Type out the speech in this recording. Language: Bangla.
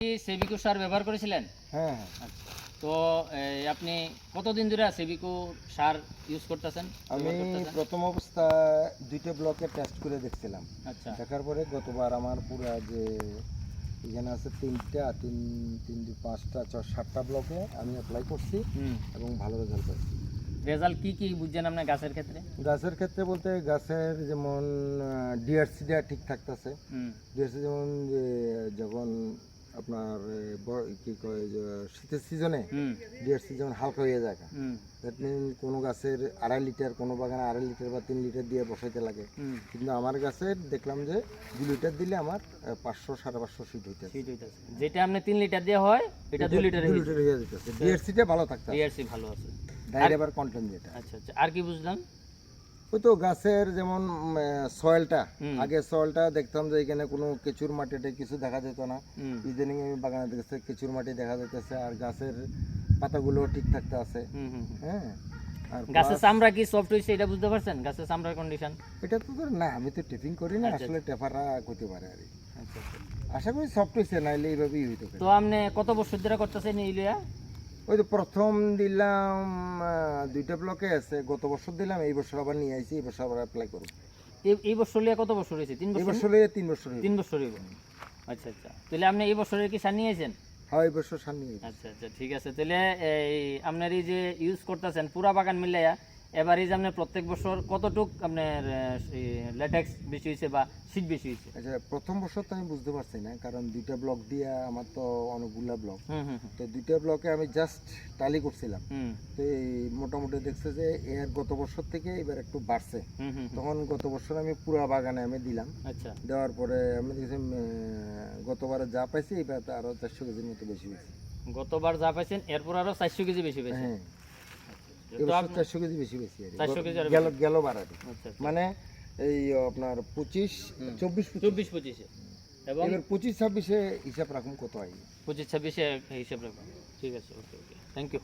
সেবিকো সার ব্যবহার করেছিলেন? হ্যাঁ। আচ্ছা, তো আপনি কতদিন ধরে সেবিকো সার ইউজ করতেছেন? আমি প্রথম অবস্থায় 2টা ব্লকে টেস্ট করে দেখছিলাম। আচ্ছা, দেখার পরে গতবার আমার পুরা যে এখানে আছে 3টা 3 5টা 7টা ব্লকে আমি অ্যাপ্লাই করছি এবং ভালো রেজাল্ট পাইছি। রেজাল্ট কি বুঝছেন আপনার গাছের ক্ষেত্রে? গাছের ক্ষেত্রে বলতে গাছের যেমন ডিআরসিটা ঠিক থাকতেছে। ডিআরসি যেমন যে যখন আপনার কি কয় যে শীতের সিজনে ডিআরসি যেমন হালকা হয়ে যায়, দ্যাট মিন কোনো গাছের 2.5 লিটার, কোনো বাগানে 2.5 লিটার বা 3 লিটার দিয়ে বসাইতে লাগে, কিন্তু আমার গাছের দেখলাম যে 2 লিটার দিলে আমার 500 550 ফিট হইতেছে। যেটা আপনি 3 লিটার দিয়ে হয় এটা 2 লিটার হয়ে যেতেছে। ডিআরসিটা ভালো থাকতেছে, ডিআরসি ভালো আছে, ডাইরেবার কন্টেন্ট যেটা। আচ্ছা আচ্ছা, আর কি বুঝলাম? ওই তো গাছের যেমন সয়েলটা, আগে সয়েলটা দেখতাম যে এখানে কোনো কেঁচুর মাটিতে কিছু দেখা যেত না, ইদানিং আমি বাগানে দেখতেছি কেঁচুর মাটি দেখা যাইতেছে, আর গাছের পাতাগুলো ঠিক থাকতে আছে। হ্যাঁ, আর গাছের চামড়া কি সফট হইছে এটা বুঝতে পারছেন? গাছের চামড়ার কন্ডিশন এটা তো না, আমি তো টেপিং করি না, আসলে টেপারা করতে পারে আর কি। আশা করি সফট হইছে, নাইলে এইভাবেই হইতো। তো আপনি কত বছর ধরে করতেছেন ইলিয়া? ওই তো প্রথম দিলাম 2টা ব্লকে আছে, গত বছর দিলাম, এই বছর আবার নিয়ে আইছি, এই বছর আবার অ্যাপ্লাই করব। এই বছর লিয়া কত বছর হয়েছে? 3 বছর? এই বছর লিয়ে 3 বছর হইছে। 3 বছর হইব। আচ্ছা আচ্ছা, তাহলে আপনি এই বছরের কি সার নিয়েছেন? হ্যাঁ, এই বছর সার নিয়ে। আচ্ছা আচ্ছা, ঠিক আছে। তাহলে এই আপনার এই যে ইউজ করতেছেন পুরা বাগান মিলাইয়া এভারেজ আপনার প্রত্যেক বছর কতটুক আপনার ল্যাটেক্স বেশি হয়েছে বা শীত বেশি হয়েছে? আচ্ছা, প্রথম বছর তো আমি বুঝতে পারছি না, কারণ 2টা ব্লক দিয়ে আমার তো অনেকগুলা ব্লক, তো 2টা ব্লকে আমি জাস্ট টালি করছিলাম, তো এই মোটামুটি দেখছে যে এর গত বছর থেকে এবার একটু বাড়ছে। তখন গত বছর আমি পুরা বাগানে আমি দিলাম। আচ্ছা, দেওয়ার পরে আমি দেখছি গতবারে যা পাইছি এবার আরো 400 কেজির মতো বেশি হয়েছে। গতবার যা পাইছেন এরপর আরো 400 কেজি বেশি পেয়েছেন? হ্যাঁ, এবার 400 কেজি বেশি পেয়েছি। 400 কেজি গেল বাড়াতে, মানে এই আপনার 24 25 এবং এবার 25 26-এ হিসাব রাখুন কত হয়। 25 26-এ হিসাব রাখুন। ঠিক আছে, ওকে ওকে, থ্যাংক ইউ।